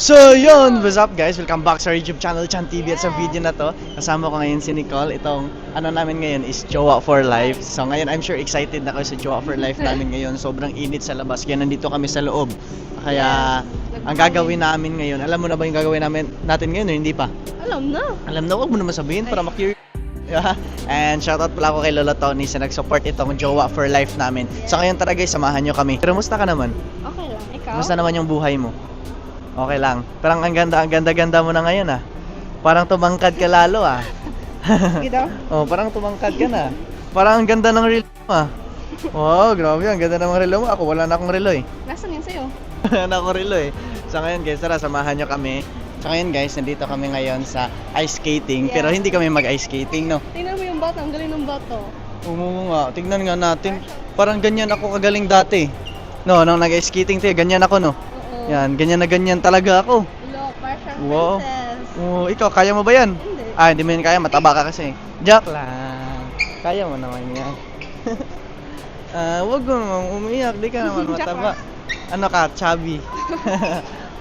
So yun, what's up guys? Welcome back sa YouTube channel Chan TV. At sa video na to, kasama ko ngayon si Nicole. Itong ano namin ngayon is Jowa for Life. So ngayon I'm sure excited na kayo sa Jowa for Life namin ngayon. Sobrang init sa labas, kaya nandito kami sa loob. Kaya ang gagawin namin ngayon, alam mo na ba yung gagawin natin ngayon o hindi pa? Alam na. Alam na, wag mo naman sabihin para ma-curious. Yeah. And shoutout pala ako kay Lola Tony sa nag-support itong Jowa for Life namin. So ngayon tara guys, samahan nyo kami. Pero musta ka naman? Okay lang. Ikaw? Musta naman yung buhay mo? Okay lang. Parang ang ganda mo na ngayon ah. Parang tumangkad ka lalo ah. Sige daw. Oh, parang tumangkad ka na. Parang ang ganda ng relo mo ah. Wow, grabe, ang ganda ng relo mo. Ako wala na akong relo eh. Nasaan yan sa'yo? Wala na akong relo eh. So ngayon guys, tara samahan nyo kami. So ngayon guys, nandito kami ngayon sa ice skating. Yeah. Pero hindi kami mag-ice skating, no? Tingnan mo yung bata. Ang galing ng bata. Oo nga, tignan nga natin. Parang ganyan ako kagaling dati. No, nung nag-ice skating tayo, ganyan ako no. Oo. Yan, ganyan na ganyan talaga ako. Look, parang Wow. princess. Oh, ikaw, kaya mo ba yan? Hindi. Ah, hindi mo yan kaya, mataba ka kasi. Joke lang. Kaya mo naman yan. Wag mo naman umiyak, di ka naman Joke mataba. Ano ka, chubby.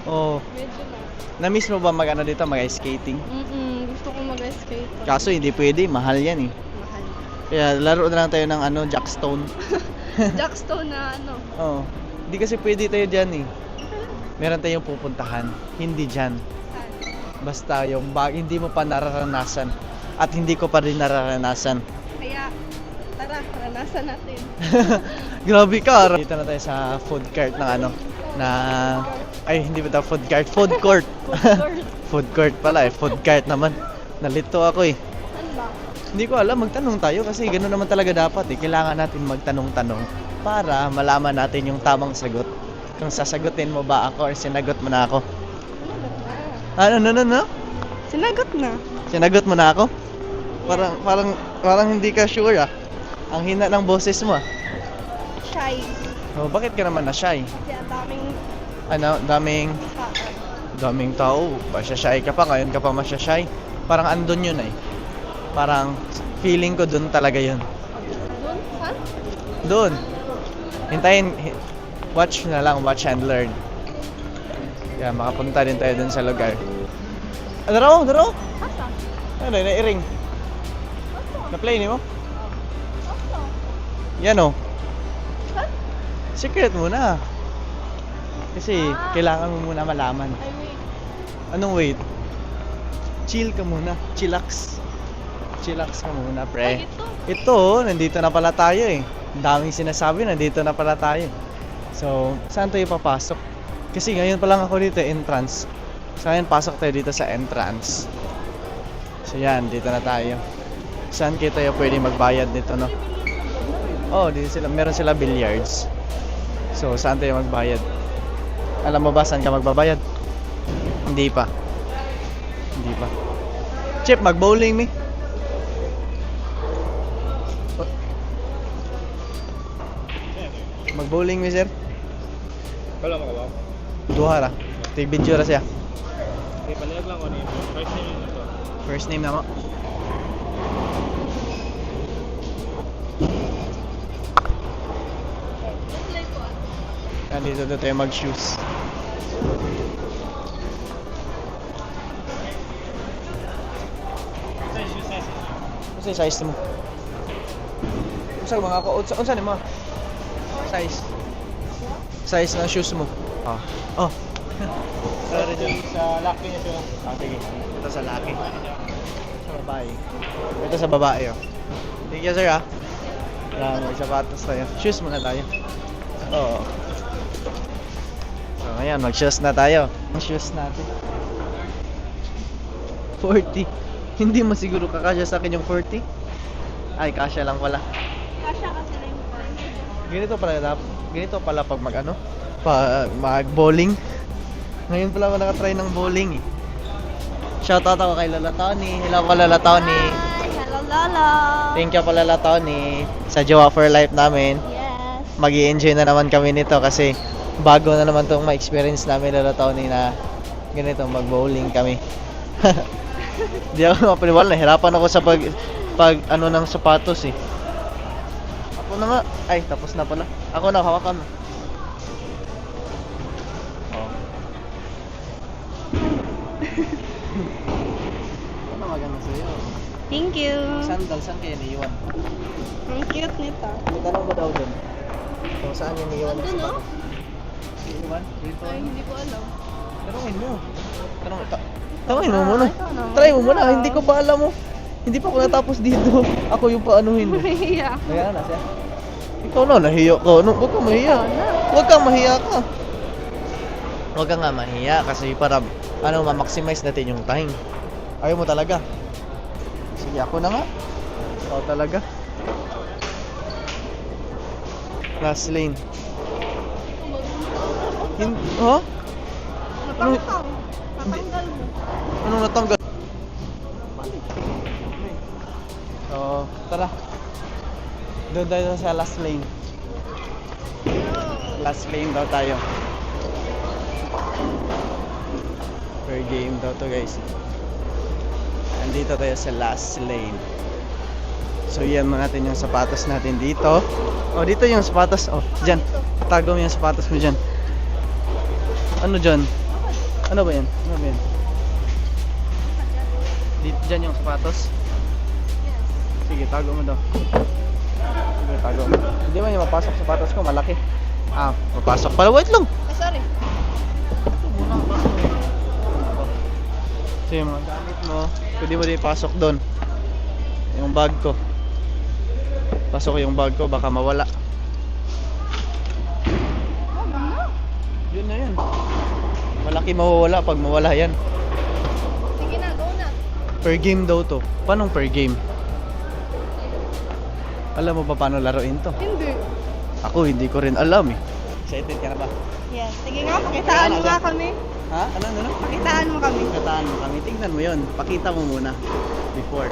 Oh, Medyo na. na-miss mo ba mag-ano dito, mag-ice skating? Gusto ko mag-skate. Kaso hindi pwede, mahal yan eh. Mahal. Kaya laro na lang tayo ng ano, jackstone. Jackstone na ano. Oh, hindi kasi pwede tayo dyan eh. Meron tayong pupuntahan, hindi dyan. Saan? Basta yung hindi mo pa nararanasan at hindi ko pa rin nararanasan. Kaya, tara, ranasan natin. Grabe ka. Dito na tayo sa food cart ng ano na ay hindi ba ito food cart, food court. Food court pala eh, food cart naman. Nalito ako eh. Saan ba? Hindi ko alam, magtanong tayo kasi ganoon naman talaga dapat eh. Kailangan natin magtanong-tanong para malaman natin yung tamang sagot. Kung sasagutin mo ba ako or sinagot mo na ako. Sinagot na. Ano? Sinagot na. Sinagot mo na ako? Parang hindi ka sure ah. Ang hina ng boses mo ah. Shy. Oh, bakit ka naman na shy? Kasi ang daming Daming tao. Masya-shy ka pa, ngayon ka pa masya-shy. Parang andun yun eh. Parang feeling ko dun talaga yun. Doon? Saan? Dun. Hintayin, watch na lang, watch and learn. Kaya makapunta din tayo dun sa lugar. Daro? Asa? Ano, nairing. Asa? Na-play ni mo? Asa? Yan oh. Saan? Secret muna. Kasi kailangan mo muna malaman. Ay, wait. Anong wait? Chill ka muna. Chillax. Chillax ka muna, pre. Ay, ito. Ito, nandito na pala tayo eh. Ang daming sinasabi, nandito na pala tayo. So, saan tayo papasok? Kasi ngayon pa lang ako dito, entrance. So, ngayon pasok tayo dito sa entrance. So, yan, dito na tayo. Saan kayo tayo pwede magbayad dito, no? Oh, dito sila, meron sila billiards. So, saan tayo magbayad? Alam mo ba saan ka magbabayad? Hindi pa. Hindi pa. Chip, mag-bowling mi. Mag-bowling mi, sir. Wala mo ka ba? Duha ra. Tig-video ra siya. Okay, palihag lang ko ni first name yun ito. First name na mo. Dito na tayo mag-shoes. Ano yung size mo? Unsa mga ako? Unsa ni mo? Size. Size ng shoes mo. Oh. Sorry dyan. Sa lock niya siya. Sige. Ito sa laki. Sa babae. Ito sa babae oh. Thank you sir ah. Yan, may sapatos tayo. Shoes muna tayo. Oo. So ngayon, mag-shoes na tayo. Ang shoes natin. 40. Hindi mo siguro kakasya sa akin yung 40? Ay, kasya lang pala. Kasha kasi na yung point. Ganito pala pag mag-bowling. Ngayon pala ako nakatry ng bowling eh. Shoutout ako kay Lola Tony. Hello ko Lola Tony. Hi! Hello, Lolo! Thank you po Lola Tony sa Jowa for Life namin. Yes! Mag-i-enjoy na naman kami nito kasi bago na naman itong ma-experience namin Lola Tony na ganito mag-bowling kami. Di ako mapaniwala, nahirapan ako sa pag ano ng sapatos eh. Ako na nga, ay tapos na pala. Ako na, hawakan mo. Oh. Ano maganda sa'yo? Thank you. Sandal, saan kaya niiwan? Ang cute nito. May tanong ba daw dun? Kung saan yung niiwan Nandun, no? Iiwan? Dito? Ay, hindi ko alam. Tanongin mo. Tanongin mo muna. ikaw na. Try mo muna. Hindi ko pa alam mo. Hindi pa ako natapos dito. Ako yung paanuhin mo. Mahiya. Kaya na siya. Ikaw na, nahiya ka. No, huwag kang mahiya. Huwag kang mahiya ka. Huwag kang nga mahiya kasi para ma-maximize natin yung time. Ayaw mo talaga. Sige, ako na nga. Oo talaga. Last lane. Ha? Napangtang. Natanggal mo. Ano natanggal? So, tara. Doon tayo sa last lane. Last lane daw tayo. Per game daw to guys. Nandito tayo sa last lane. So yan mo natin yung sapatos natin dito. Oh, dito yung sapatos. Oh, dyan. Tago mo yung sapatos mo dyan. Ano dyan? Ano ba yan? Ano ba yan? Dito dyan yung sapatos. Sige, tago mo daw. Sige, tago mo. Hindi man yung mapasok sapatos ko, malaki. Ah, mapasok pala. Wait lang. Ay, sorry. Ito muna ang pasok. So yung mga gamit mo, pwede mo din ipasok doon. Yung bag ko. Pasok yung bag ko, baka mawala. Yun na yun. Malaki mawawala pag mawala yan. Sige na, go na. Per game daw to. Paano per game? Alam mo ba paano laruin to? Hindi. Ako hindi ko rin alam eh. Excited ka na ba? Yes. Sige nga, pakitaan mo nga kami. Ha? Ano? Pakitaan mo kami. Kataan mo kami. Tingnan mo yun. Pakita mo muna. Before.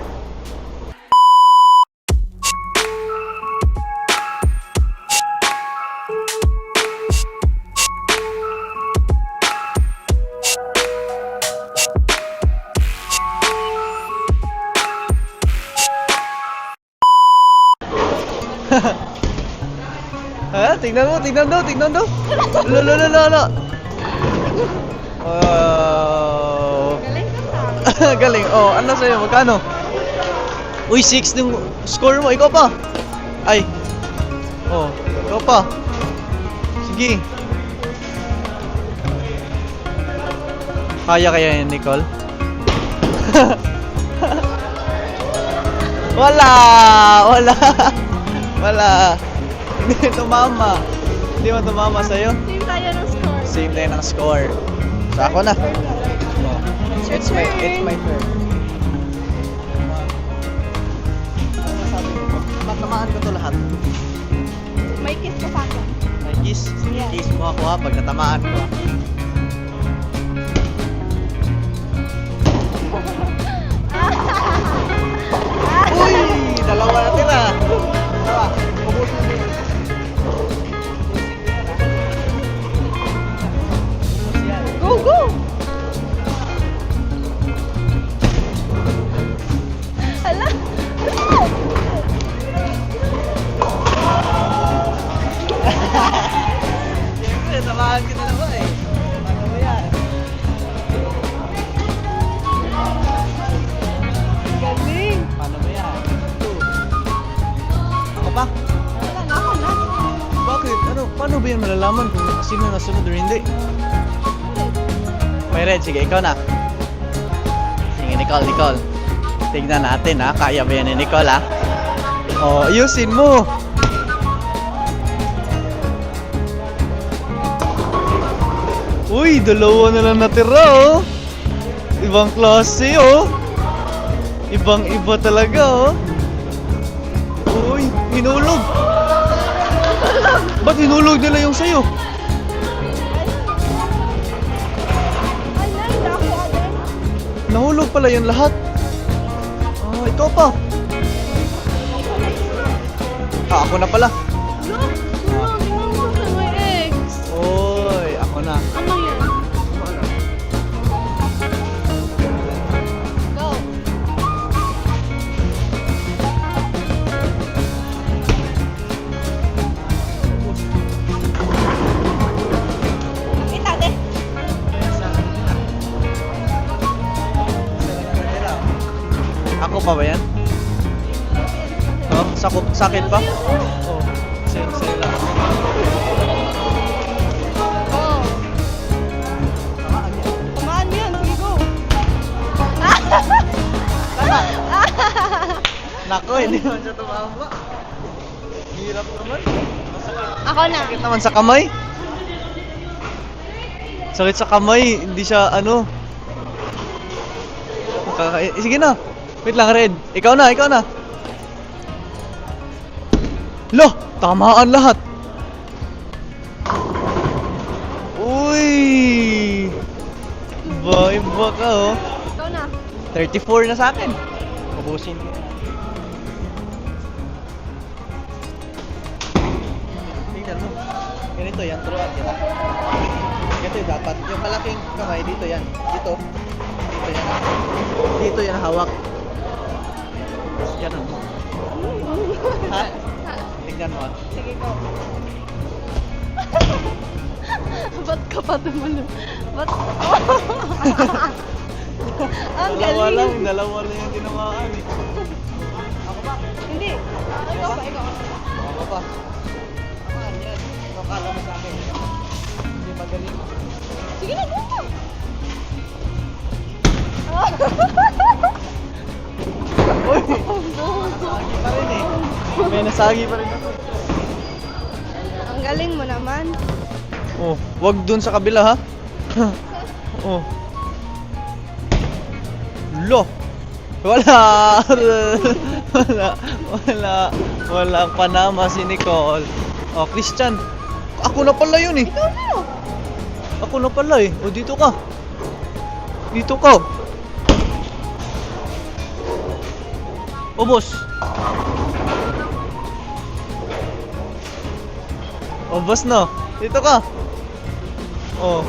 Ha? Tingnan mo. Lo. Oh. Galing ka sa. Galing. Oh, ano sa'yo? Magkano? Uy, 6 yung score mo. Ikaw pa. Ay. Oh, ikaw pa. Sige. Kaya yan, Nicole? Wala. Hindi tumama. Hindi mo tumama sa'yo. Same tayo ng score. Same tayo ng score. So ako na. It's my turn. Ano sabi mo? Tatamaan ko to lahat. May kiss ka sa akin. May kiss. Yeah. Kiss mo ako ha pag natamaan ko. Uy! Dalawa na tira. Dalawa. Ubusin mo yun. Go, go! Hala! Siyempre, samahan kita naman eh. Paano mo yan? Galing! Paano mo yan? Ako pa? Wala na ako na. Bakit? Ano? Paano ba yan malalaman kung sino nasunod or hindi? May red. Sige, ikaw na. Sige, Nicole. Tignan natin ha. Kaya ba yan ni Nicole ha? Oh, ayusin mo. Uy, dalawa na lang natira oh. Ibang klase oh. Ibang-iba talaga oh. Uy, hinulog. Ba't hinulog nila yung sayo? Ay, nai, ako agad. Nahulog pala yun lahat. Oh, ikaw pa. Ah, ako na pala. Look! Tingnan mo sa my ex. Oy, ako na. Ano yan? Go! Itate! pa ba yan? Oh, sakit pa? Oh, sa'yo lang. Oh. Tamaan mo yan. Sige, go. Nako, hindi naman siya tumama. Hirap naman. Ako na. Sakit naman sa kamay. Sakit sa kamay, hindi siya ano. Sige na. Wait lang, Red. Ikaw na. Loh, tamaan lahat. Uy! Iba ka, oh. Ikaw na. 34 na sa akin. Ubusin ko. Tingnan mo. Ganito yan, turuan kita. Ganito yung dapat. Yung malaking kamay, dito yan. Dito. Dito yan. Dito yan hawak. Yan ang. Ha? Tingnan mo, ah. Sige, go. Ba't ka pa tumalo? Ba't? Ang galing. Dalawa lang yung tinamaan eh. Ako ba? Hindi. Ikaw pa. Ako pa. Tamaan yan. Ikaw kala mo sa akin. Hindi magaling. Sige na, go. Uy! Nasagi pa rin eh. May nasagi pa rin ako. Ang galing mo naman. Oh, wag dun sa kabila ha. Oh. Lo. Wala. Walang panama si Nicole. Oh, Christian. Ako na pala yun eh. Ikaw na. Ako na pala eh. O, dito ka. Dito ka. O, boss. O, boss no. Dito ka. O.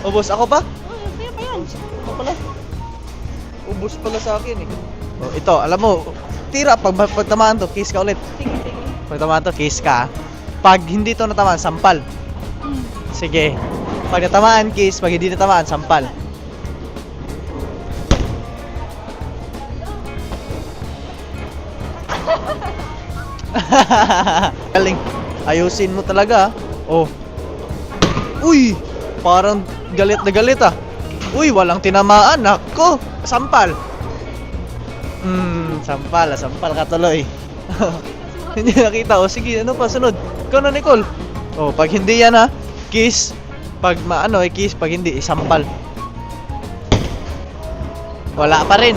O, boss. Ako pa? Sa'yo pa yan. Ako pala. Ubus pala sa akin eh. O, ito. Alam mo, tira. Pag tamaan to, kiss ka ulit. Sige, sige. Pag tamaan to, kiss ka. Pag hindi to natamaan, sampal. Sige. Pag natamaan, kiss. Pag hindi natamaan, sampal. Galing. Ayusin mo talaga. Oh. Uy! Parang galit na galit ah. Uy, walang tinamaan. Nako, sampal. Sampal ka tuloy. Hindi nakita. O sige, ano pa sunod? Ikaw na, Nicole. Oh, pag hindi yan ha, kiss. Pag kiss. Pag hindi, sampal. Wala pa rin.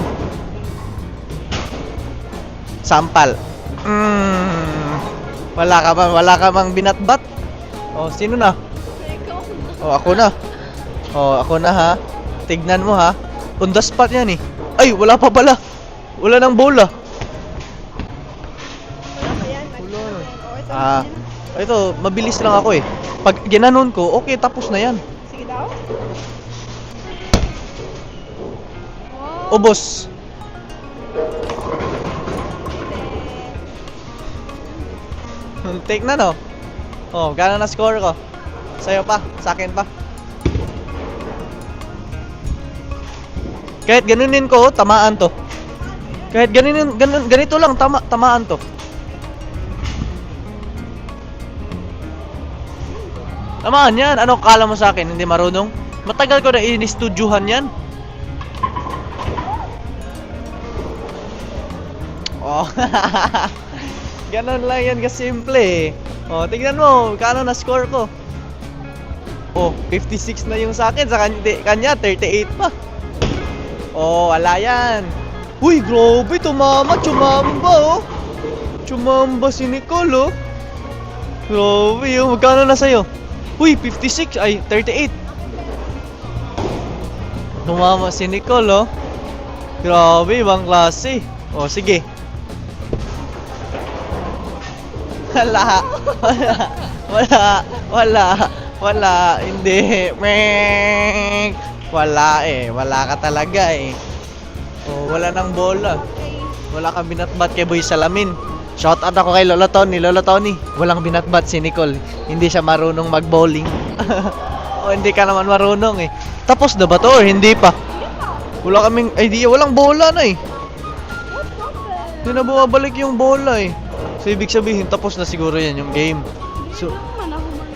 Sampal. Wala ka bang binatbat? Oh, sino na? Ikaw na. Oh, ako na. Oh, ako na ha. Tignan mo ha. On the spot yan eh. Ay, wala pa pala. Wala nang bola. Wala pa yan. Wala. Oh, ito. Ah, ito, mabilis lang ako eh. Pag ginanon ko, okay, tapos na yan. Sige daw. Wow. Ubos. Take na no. Oh, gano'n na score ko? Sa'yo pa, sa akin pa. Kahit ganunin ko, tamaan to. Kahit ganito lang, tamaan to. Tamaan yan. Ano kala mo sa akin? Hindi marunong? Matagal ko na in-studyuhan yan. Oh. Ganon lang yan kasimple eh. Oh, tingnan mo, kano na score ko. Oh, 56 na yung sa akin, sa kanya 38 pa. Oh, wala yan. Uy, grabe, chumamba oh. Chumamba si Nicole oh. Grabe oh, magkano na sa'yo? Uy, 56, ay 38. Tumama si Nicole oh. Grabe, ibang klase. Oh, sige. Wala, hindi. Mek. Wala eh, wala ka talaga eh. Oh, wala nang bola. Wala kang binatbat kay Boy Salamin. Shout out ako kay Lolo Tony. Lolo Tony, walang binatbat si Nicole. Hindi siya marunong mag-bowling. O hindi ka naman marunong eh. Tapos na ba to or hindi pa? Wala kaming idea, walang bola na eh. Hindi na bumabalik yung bola eh. So, ibig sabihin, tapos na siguro yan yung game. So, Naman ako man.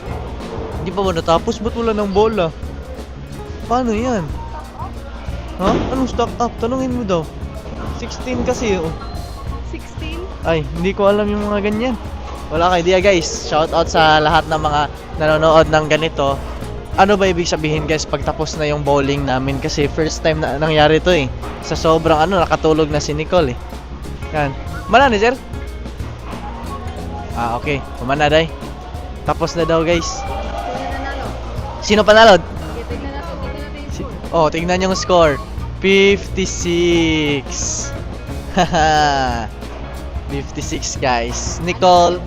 hindi pa ba natapos? Ba't wala ng bola? Paano yan? Ha? Anong stock up? Tanungin mo daw. 16 kasi oh. 16? Ay, hindi ko alam yung mga ganyan. Wala ka idea guys. Shout out sa lahat ng mga nanonood ng ganito. Ano ba ibig sabihin guys pag tapos na yung bowling namin? Kasi first time na nangyari to eh. Sa sobrang nakatulog na si Nicole eh. Yan. Mana ni sir? Ah, okay. Kumana day. Tapos na daw guys. Sino panalo? Tignan natin yung score. Oh, tignan yung score. 56. Haha. 56 guys. Nicole,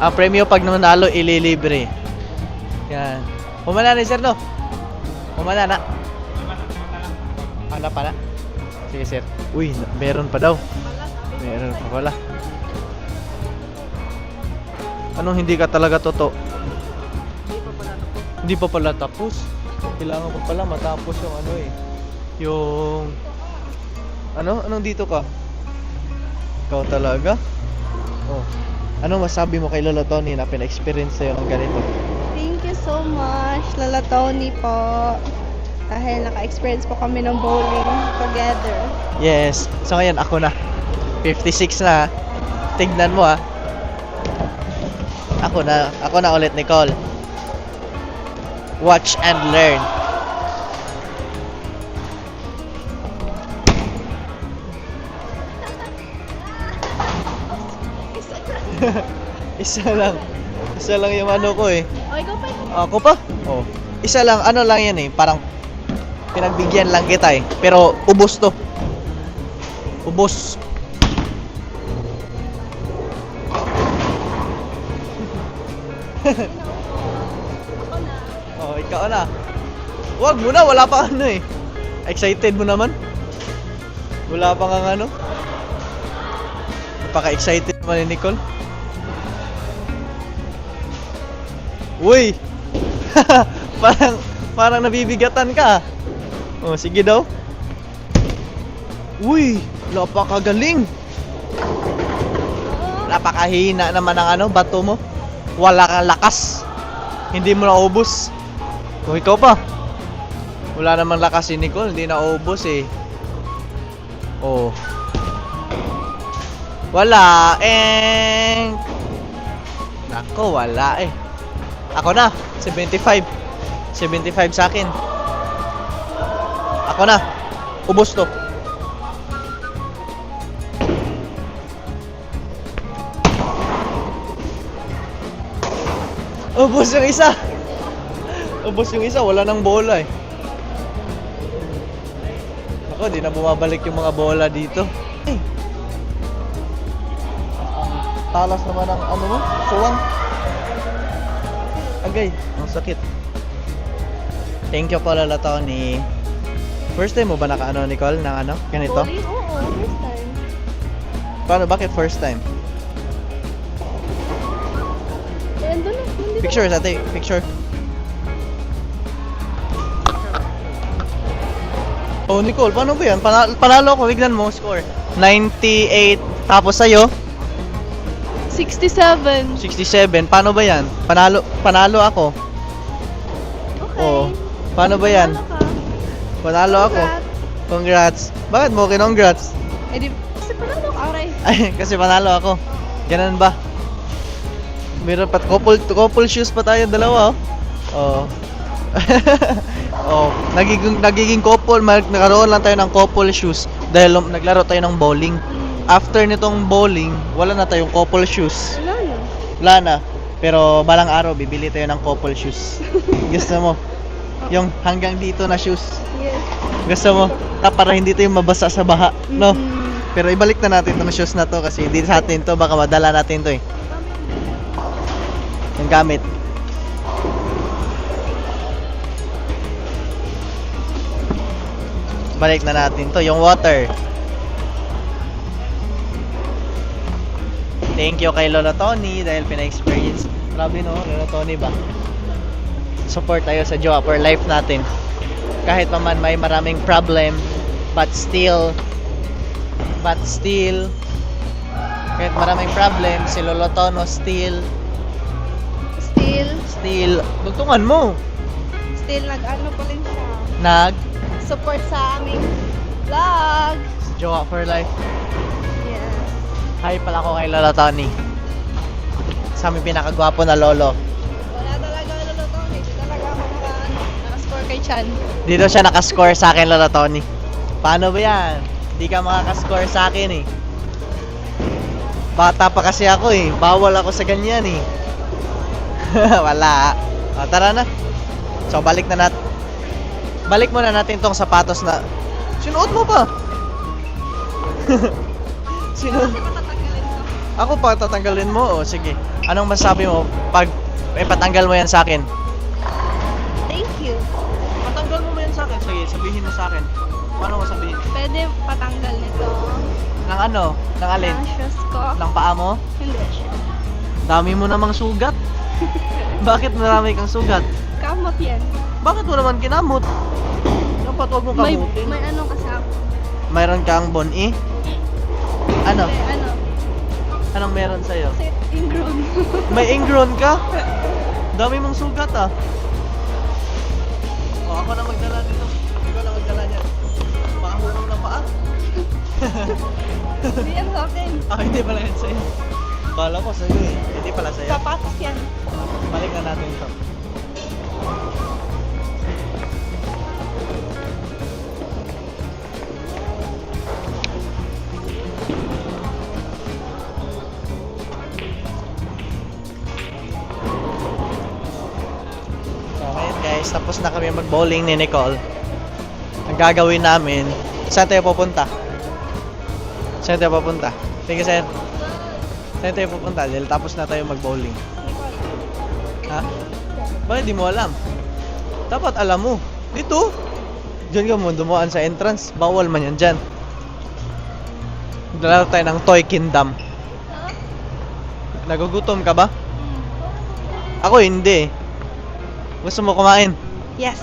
ang premyo pag nanalo ililibre. Yan. Pumana ni sir no? Pumana na. Ano pa na? Sige sir. Uy, meron pa daw. Meron pa pala. Anong hindi ka talaga totoo? Hindi pa pala tapos. Kailangan pa pala matapos yung yung anong dito ka? Ikaw talaga? Oh. Anong masabi mo kay Lolo Tony na pina-experience sa'yo ng ganito? Thank you so much, Lola Tony po. Dahil naka-experience po kami ng bowling together. Yes. So ngayon ako na. 56 na. Tignan mo ah. Ako na ulit Nicole. Watch and learn. Isa lang. Isa lang yung ano ko eh. O, ikaw pa. Ako pa? Oh. Isa lang, ano lang yan eh. Parang pinagbigyan lang kita eh. Pero ubos to. Ubos. Ako na. Oh, ikaw na. Wag mo na, wala pa ano eh. Excited mo naman? Wala pa kang ano? Napaka-excited naman ni Nicole. Uy! parang nabibigatan ka. Oh, sige daw. Uy, napakagaling. Napakahina naman ng bato mo. Wala kang lakas. Hindi mo naubos. Kung ikaw pa. Wala namang lakas si Nicole, hindi naubos eh. Oh. Wala eh. Nako, wala eh. Ako na, 75. 75 sa akin. Ako na. Ubos to. Ubos yung isa. Ubos yung isa, wala nang bola eh. Ako, di na bumabalik yung mga bola dito. Ay. Talas naman ang ano mo, suwang. Agay, ang sakit. Thank you po Lola Tony. First time mo ba naka Nicole, ng ganito? Bowling? Oo, first time. Paano, bakit first time? Eh, andun na. Nandito Picture, ate, picture. Oh, Nicole, paano ba yan? Panalo ako, biglan mo, score. 98, tapos sa'yo, 67. 67. Paano ba yan? Panalo ako. Okay. Oh, paano ba yan? Panalo ka. Panalo ako. Congrats. Congrats. Bakit mo congrats? Eh di, kasi panalo ka, aray. Ay, kasi panalo ako. Ganun ba? Meron pa couple shoes pa tayo dalawa, oh. Oh, nagiging couple, nagkaroon lang tayo ng couple shoes dahil naglaro tayo ng bowling. After nitong bowling, wala na tayong couple shoes. Wala na. Wala na. Pero balang araw, bibili tayo ng couple shoes. Gusto mo? Yung hanggang dito na shoes. Yes. Gusto mo? Para hindi tayo mabasa sa baha, no? Mm. Pero ibalik na natin itong shoes na to kasi hindi sa atin to, baka madala natin to eh. Yung gamit. Balik na natin to, yung water. Thank you kay Lola Tony dahil pina-experience. Grabe no, Lola Tony ba? Support tayo sa jowa for life natin. Kahit pa man may maraming problem, but still But still, kahit maraming problem, si Lolo Tono still, dugtungan mo. Still nag-ano pa rin siya. Nag, Support sa aming vlog. Jowa for life. Yes. Hi pala ko kay Lolo Tony. Sa aming pinakagwapo na lolo. Wala talaga Lolo Tony. Hindi talaga ako nakascore kay Chan. Dito siya nakascore sa akin, Lolo Tony. Paano ba yan? Hindi ka makakascore sa akin eh. Bata pa kasi ako eh. Bawal ako sa ganyan eh. Wala. O, tara na. So, balik muna natin tong sapatos na sinuot mo pa. Kasi patatanggalin ko. Ako pa tatanggalin mo. O, sige. Anong masabi mo pag patanggal mo yan sa akin? Thank you. Patanggal mo yan sa akin. Sige, sabihin mo sa akin. Paano mo sabihin? Pwede patanggal nito. Ng ano? Ng alin? Ng shoes ko. Ng paa mo? Hindi siya. Dami mo namang sugat. Bakit marami kang sugat? Kamot yan. Bakit mo naman kinamot? Dapat huwag mo May kamutin. ano kasi ako. Mayroon kang bone. Ano? May ano. Anong meron sa'yo? Kasi ingrown. May ingrown ka? Dami mong sugat ah. O, ako na magdala nito. Ikaw na magdala niyan. Makahulong na paa? Hindi yan sa akin. Ah, hindi pala yan sa'yo. Kala ko sa'yo eh. Hindi pala sa'yo. Sapatos yan. Balik na natin ito. So, ngayon guys, tapos na kami mag-bowling ni Nicole. Ang gagawin namin, saan tayo pupunta? Saan tayo pupunta? Sige, sir. Saan tayo pupunta? Dahil tapos na tayo mag-bowling. Ha? Bakit di mo alam? Dapat alam mo. Dito. Diyan ka mo dumaan sa entrance. Bawal man yan dyan. Dala tayo ng Toy Kingdom. Nagugutom ka ba? Ako hindi. Gusto mo kumain? Yes.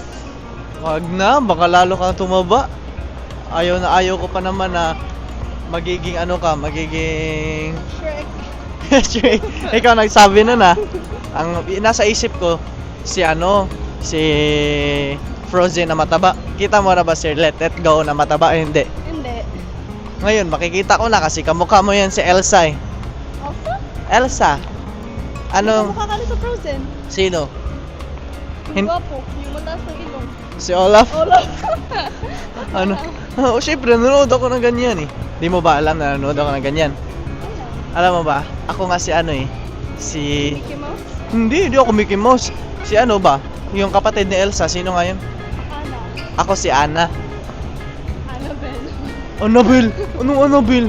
Wag na, baka lalo kang tumaba. Ayaw ko pa naman na magiging ano ka, magiging Shrek. Shrek. Ikaw nagsabi nun ah. Ang nasa isip ko si Frozen na mataba. Kita mo na ba si Let It Go na mataba? Hindi. Hindi. Ngayon makikita ko na kasi kamukha mo yan si Elsa eh. Also? Elsa. Ano? Mukha ka rin sa Frozen. Sino? Yung gwapo. Yung mataas ng ilong. Si Olaf? Olaf. Ano? Oh, syempre nanonood ako ng ganyan eh. Di mo ba alam na nanonood ako ng ganyan? Alam mo ba? Ako nga si si Mickey Mouse. Hindi ako Mickey Mouse. Si ano ba? Yung kapatid ni Elsa, sino nga yun? Anna. Ako si Anna. Annabelle. Annabelle! Anong Annabelle?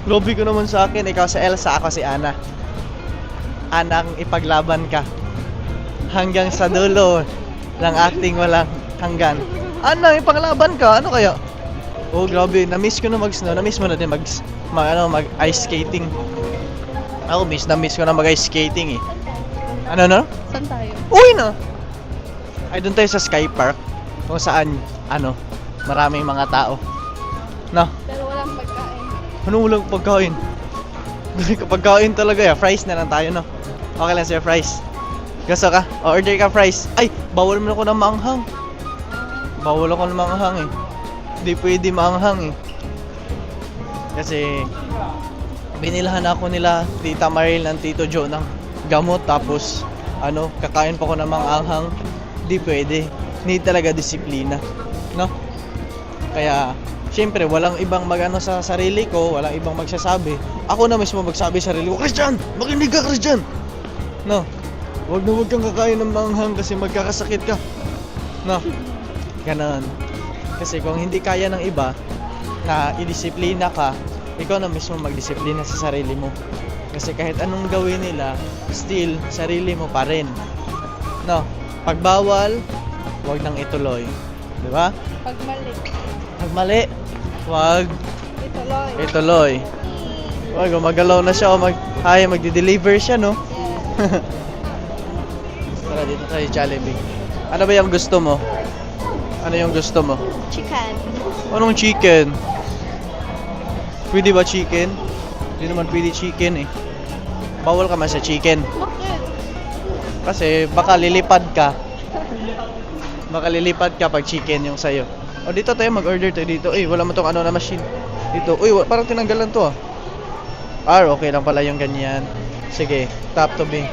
Grabe ka naman sa akin. Ikaw si Elsa, ako si Anna. Anang ipaglaban ka. Hanggang sa dulo ng acting walang hanggan. Anna, ipaglaban ka. Ano kaya? Oh, grabe. Na-miss ko na mag-snow. Na-miss mo na din mag-ice skating. Ako, na-miss ko na mag-ice skating eh. Ano? Saan tayo? Uy na! Ay, doon tayo sa Sky Park. Kung saan, maraming mga tao. No? Pero walang pagkain. Ano walang pagkain? Pagkain talaga ya. Fries na lang tayo, no? Okay lang sa'yo, fries. Gusto ka? Order ka fries. Ay, bawal mo ako ng maanghang. Bawal ako ng maanghang eh. Hindi pwede maanghang eh. Kasi, binilahan ako nila Tita Maril ng Tito Joe ng gamot. Tapos, kakain pa ko ng maanghang. Hindi pwede. Need talaga disiplina. No? Kaya, syempre, walang ibang mag-ano sa sarili ko, walang ibang magsasabi. Ako na mismo magsabi sa sarili ko, Christian! Makinig ka, Christian! No? Wag kang kakain ng manghang kasi magkakasakit ka. No? Ganon. Kasi kung hindi kaya ng iba na idisiplina ka, ikaw na mismo magdisiplina sa sarili mo. Kasi kahit anong gawin nila, still, sarili mo pa rin. No? Pag bawal, wag nang ituloy. Diba? Pag mali. Pag mali, wag Ituloy. ituloy. Wag, gumagalaw na siya o magdi-deliver siya, no? Yes. Tara, dito tayo Jollibee. Ano ba yung gusto mo? Ano yung gusto mo? Chicken. Anong chicken? Pwede ba chicken? Hindi naman pwede chicken eh. Bawal ka man sa chicken. Bakit? Kasi baka lilipad ka. Baka lilipad ka pag chicken yung sayo. O dito tayo mag-order tayo dito. Eh, wala mo tong ano na machine. Dito. Uy, parang tinanggalan to ah. Okay lang pala yung ganyan. Sige, tap to be.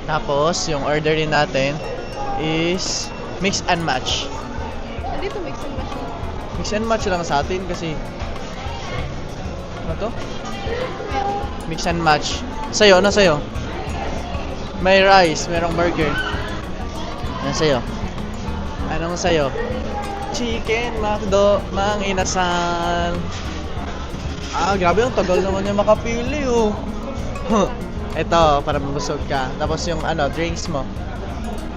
Tapos, yung order din natin is mix and match. Dito mix and match. Mix and match lang sa atin kasi ano to? Mix and match. Sa'yo, ano sa'yo? May rice, merong burger. Ano sa'yo? Anong sa'yo? Chicken, McDo, Mang Inasal. Grabe yung tagal naman niya makapili oh. Ito, para mabusog ka. Tapos yung ano, drinks mo.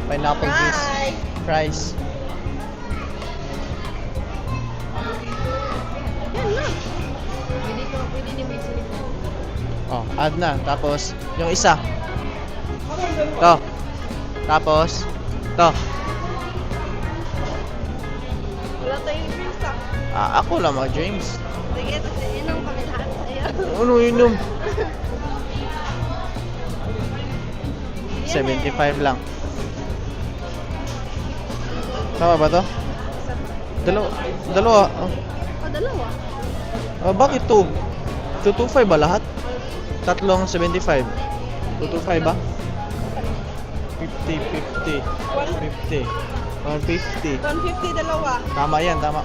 Pineapple juice. Fries. Yan na. Pwede ni may silip. Add na. Tapos, yung isa. To. Tapos, to. Wala tayong drinks Ako lang mag-drinks. Sige, inom kami lahat sa'yo. Ano inom? 75 lang. Tama ba to? Dalawa. Dalawa. Bakit to? 225 ba lahat? Tatlong 75. 225 ba? 50, 50, 50, 150. 150 dalawa. Tama yan, tama.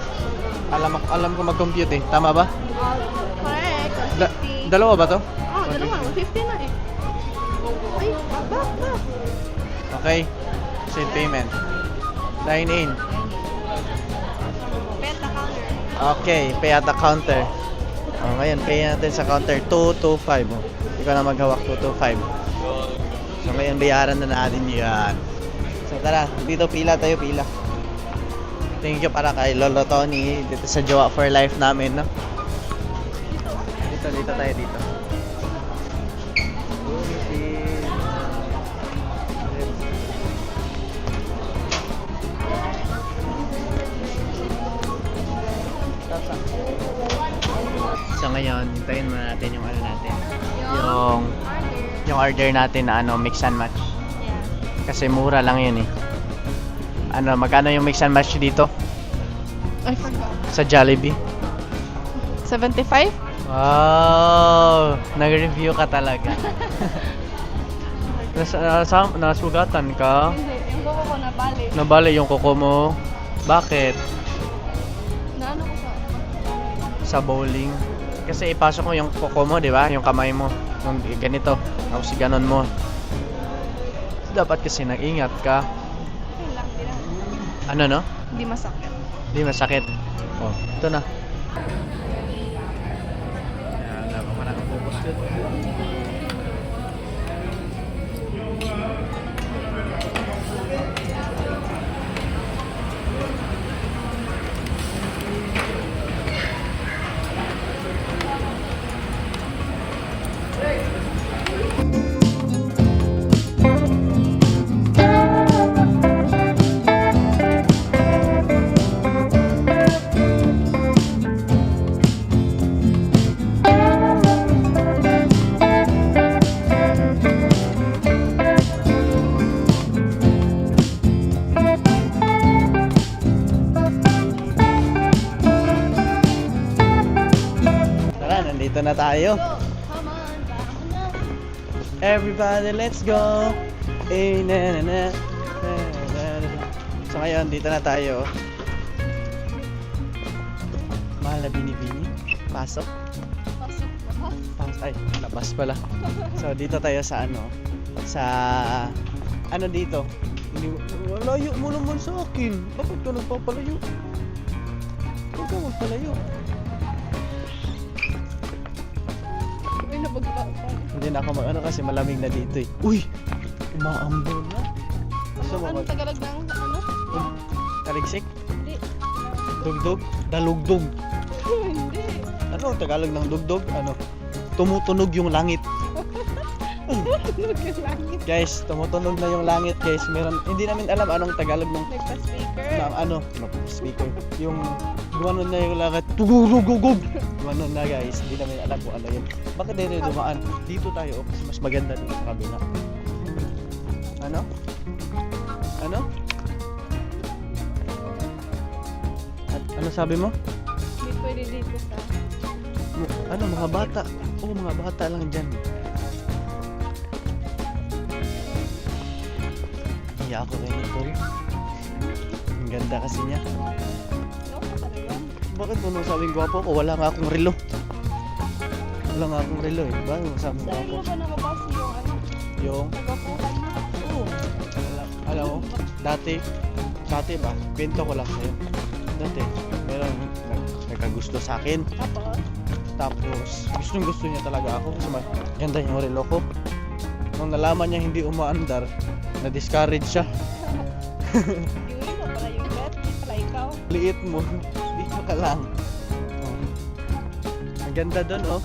Alam ko mag-compute eh. Tama ba? Correct. 150. Dalawa ba to? Dalawa. 150 na eh. Ay, back. Okay. Send payment. Dine in. Pay at the counter. Okay, pay at the counter. Ngayon, pay natin sa counter 225. Ikaw na maghawak 225. So ngayon, bayaran na natin yan. So tara, dito pila tayo, pila. Thank you para kay Lolo Tony dito sa Jowa for Life namin, no? Dito tayo dito. So ngayon, hintayin muna natin yung ano natin. Yung order natin na ano, mix and match. Kasi mura lang yun eh. Ano, magkano yung mix and match dito? I forgot. Sa Jollibee? 75? Wow! Nag-review ka talaga. Nasugatan ka? Hindi, yung kuko ko nabali. Nabali yung kuko mo. Bakit? Naano ko Sa bowling. Kasi ipasok mo yung kuko mo, di ba? Yung kamay mo. Yung ganito. Tapos ganon mo. Dapat kasi nag-ingat ka. Okay lang, di na. Ano no? Hindi masakit. Hindi masakit. Ito na. Ayan, dapat mo na ang focus dun. Nandito na tayo. Come on, back na. Everybody, let's go. Eh, na, na, na. So ngayon, dito na tayo. Mahal na bini-bini. Pasok. Pasok ba? Ay, labas pala. So dito tayo sa ano? Sa ano dito? Layo mo naman sa akin. Bakit ka nagpapalayo? Huwag ka magpalayo. Uy, nabagla pa. Hindi na ako mag-ano kasi malamig na dito eh. Uy! Umaambon na. Gusto mo Anong Tagalog ng ano? Taligsik? Hindi. Dugdog? Dalugdog. Hindi. Ano ang Tagalog ng dugdog? Ano? Tumutunog yung langit. Tumutunog yung langit. Guys, tumutunog na yung langit guys. Meron, hindi namin alam anong Tagalog ng Nagpa-speaker. ano, speaker. Yung Gumanon na yung lakad. Tugugugugug! Gumanon na guys. Hindi namin alam kung ano yun. Bakit tayo dumaan? Dito tayo. Kasi mas maganda dito sa kabila. Ano? Ano? Ano sabi mo? Hindi pwede dito sa... Ano, mga bata. Oo, mga bata lang dyan. Iya ako kay Nicole. Ang ganda kasi niya. Ano ka talaga? Bakit mo nung sabing gwapo ko? Wala nga akong relo. Wala nga akong relo eh. Bakit mo sabing Saan gwapo? mo ba nababasa yung ano? Yung, Nagapuhan mo? Oo. alam mo, dati ba, kwento ko lang sa'yo. Dati, meron nagkagusto sa akin. Tapos? Tapos, gusto niya talaga ako kasi maganda yung relo ko. Nung nalaman niya hindi umaandar, na-discourage siya. Yun mo pala yung bet. Di pala ikaw. Liit mo, dito ka lang. Oh. Ang ganda doon, oh.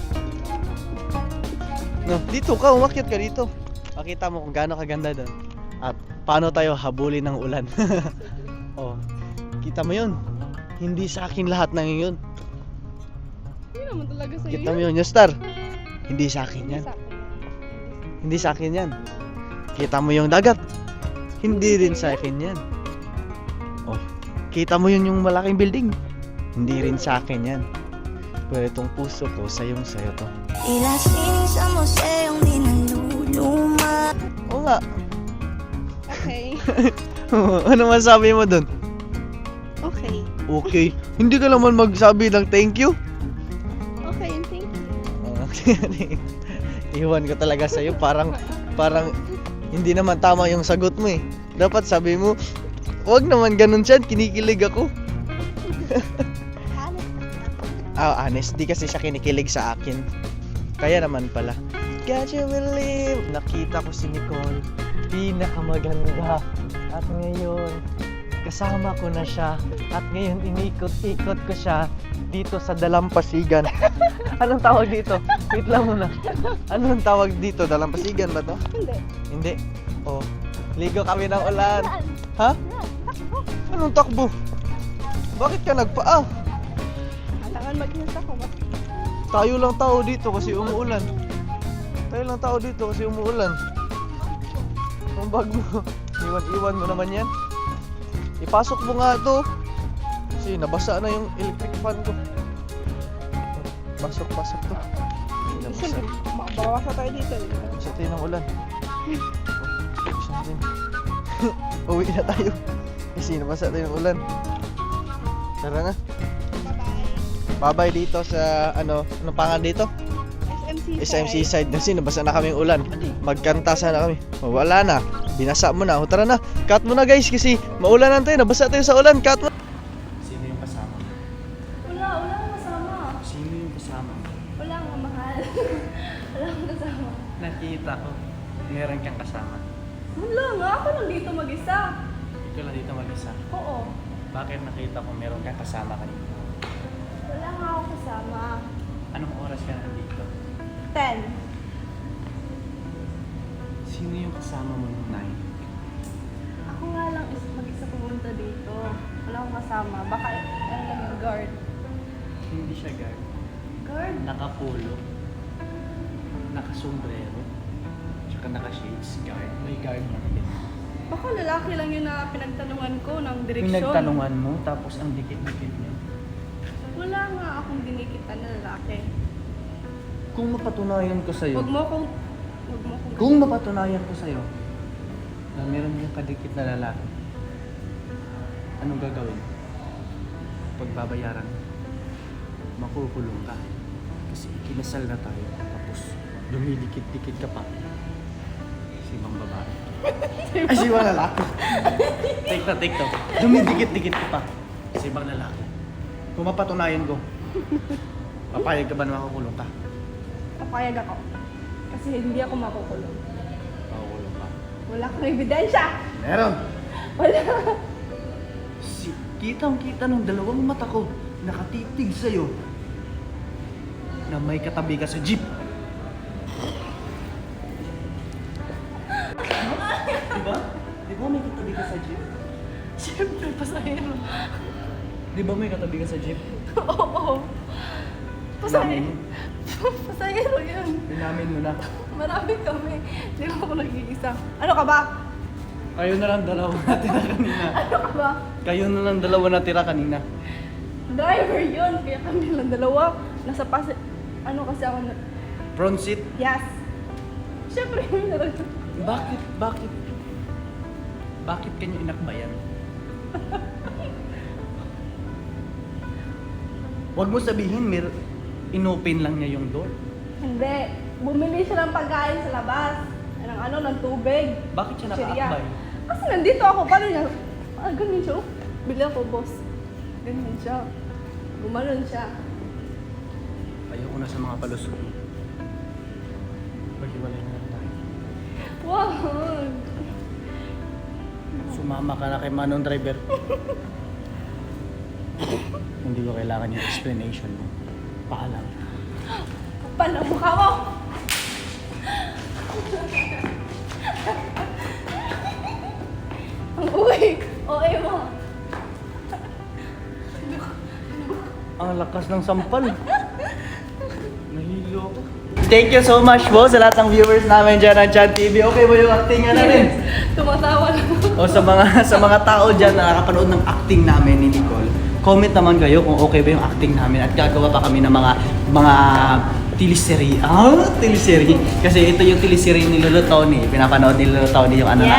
No, dito ka, umakyat ka dito. Makita mo kung gaano kaganda doon. At paano tayo habulin ng ulan. Oh, kita mo yun. Hindi sa akin lahat ng yun. Hindi naman talaga sa'yo Kita mo yun, yung star. Hindi sa akin yan. Sa akin. Hindi sa akin yan. Kita mo yung dagat. Hindi rin sa akin yan. Oh, kita mo yun yung malaking building. Hindi rin sa akin yan. Pero itong puso ko, sayo to. Ilasing sa museong di naluluma. Oo nga. Okay. Ano masabi mo dun? Okay. Okay. Hindi ka naman magsabi ng thank you. Okay, and thank you. Iwan ko talaga sa'yo. Parang hindi naman tama yung sagot mo eh. Dapat sabi mo, wag naman ganun siya. Kinikilig ako. Honest. Di kasi siya kinikilig sa akin. Kaya naman pala. Got you believe. Nakita ko si Nicole. Pinakamaganda. At ngayon, kasama ko na siya. At ngayon, inikot-ikot ko siya dito sa Dalampasigan. Anong tawag dito? Wait lang muna. Anong tawag dito? Dalampasigan ba to? Hindi. Hindi. Oh, ligo kami ng ulan. Ha? Anong takbo? Bakit ka nagpaa? Kailangan mag-ingat ako. Tayo lang tao dito kasi umuulan. Tayo lang tao dito kasi umuulan. Ang bag mo. Iwan mo naman yan. Ipasok mo nga to. Kasi nabasa na yung electric fan ko. Pasok to. Nabasa. Bawas na tayo dito. Sa tayo ng ulan. Isa natin. Uwi na tayo. Kasi nabasa tayo ng ulan. Tara na. Bye-bye. Bye-bye dito sa anong pangan dito? SMC side kasi nabasa na kaming ulan. Magkanta sana kami. Oh, wala na. Binasa mo na. O, tara na. Cut mo na guys kasi maulanan tayo. Nabasa tayo sa ulan. Cut mo. Sino yung kasama? Wala akong kasama. Sino yung kasama? Wala akong mahal. Wala akong kasama. Nakita ko. Meron kang kasama. Wala nga, ako lang dito mag-isa. Ikaw lang dito mag-isa. Oo. Bakit nakita ko meron kang kasama kanina? Wala nga ako kasama. Anong oras ka nandito? 10. Sino yung kasama mo nung 9? Ako nga lang mag-isa pumunta dito. Wala akong kasama. Baka ano lang yung guard. Hindi siya guard. Guard? Nakapulo. Nakasombrero. Tsaka naka-shades guard. May guard na rin. Baka lalaki lang yun na pinagtanungan ko ng direksyon. Pinagtanungan mo tapos ang dikit-dikit niya. Wala nga akong dinikitan na lalaki. Kung mapatunayan ko sa'yo, Huwag mo akong kung mapatunayan ko sa'yo na meron yung kadikit na lalaki, anong gagawin? Pagbabayaran, makukulong ka. Kasi kinasal na tayo, tapos dumidikit-dikit ka pa. Si ibang babae. Ay, si ibang lalaki. Take to. Dumidikit-dikit ka pa. Si ibang lalaki. Kung mapatunayan ko, papayag ka ba na makukulong ka? papayag ako. Kasi hindi ako makukulong. Makukulong ka. Wala akong ebidensya. Meron! Wala. Kitang-kita ng dalawang mata ko nakatitig sa'yo na may katabi ka sa jeep. Diba? Diba may katabi ka sa jeep? Siyempre, pasahero. Di ba may katabi ka sa jeep? Oo. Pasay. Pasayero yun. Inamin mo na. Marami kami. Di ba ako nag-iisa? Ano ka ba? Kayo na lang dalawa natira kanina. Ano ka ba? Kayo na lang dalawa natira kanina. Driver yun. Kaya kami lang dalawa. Nasa ano kasi ako na... Front seat? Yes. Siyempre, yun na lang. Bakit kanyo inakbayan? Huwag mo sabihin, inopen lang niya yung door. Hindi. Bumili siya ng pagkain sa labas. Ng tubig. Bakit siya Chiria. nakaakbay? Kasi nandito ako. Paano niya? Ganun siya. Oh. Bili ako, boss. Ganun siya. Gumanon siya. Ayoko na sa mga palusot. Maghiwalay na lang tayo. Wow. Sumama ka na kay Manong driver. Hindi ko kailangan yung explanation mo. Paalam. Kapal ang mukha mo! Ang uwi! OA mo! Ang lakas ng sampal. Nahilo ako. Thank you so much po sa lahat ng viewers namin dyan ng Chan TV. Okay ba yung acting na rin? Tumatawa lang. O sa mga tao dyan na nakapanood ng acting namin ni Nicole, comment naman kayo kung okay ba yung acting namin at gagawa pa kami ng mga teleserye. Teleserye. Kasi ito yung teleserye ni Lolo Tony. Pinapanood ni Lolo Tony yung namin.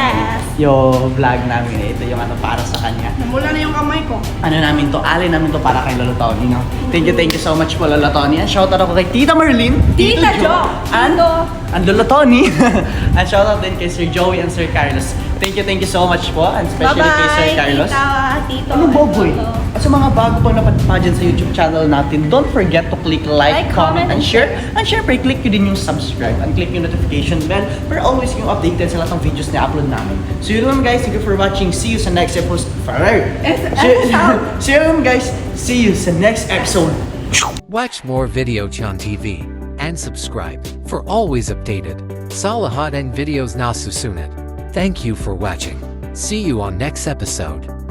Yung vlog namin. Ito yung para sa kanya. Namula na yung kamay ko. Namin to, alin namin to para kay Lolo Tony, no? Thank you so much po, Lolo Tony. And shoutout ako kay Tita Merlin, Tita Jo, and Lolo Tony. And shoutout din kay Sir Joey and Sir Carlos. Thank you so much po, and especially kay Sir Carlos. Tito. Ano boboy? At sa mga bago pang napadpa dyan sa YouTube channel natin, don't forget to click like, comment, and share. And syempre, click nyo din yung subscribe and click yung notification bell para always yung updated sa lahat ng videos na upload namin. So yun naman guys, thank you for watching. See you sa next episode. See you guys. See you sa next episode. Watch more Video Chan TV and subscribe for always updated Salahat and videos na susunod. Thank you for watching. See you on next episode.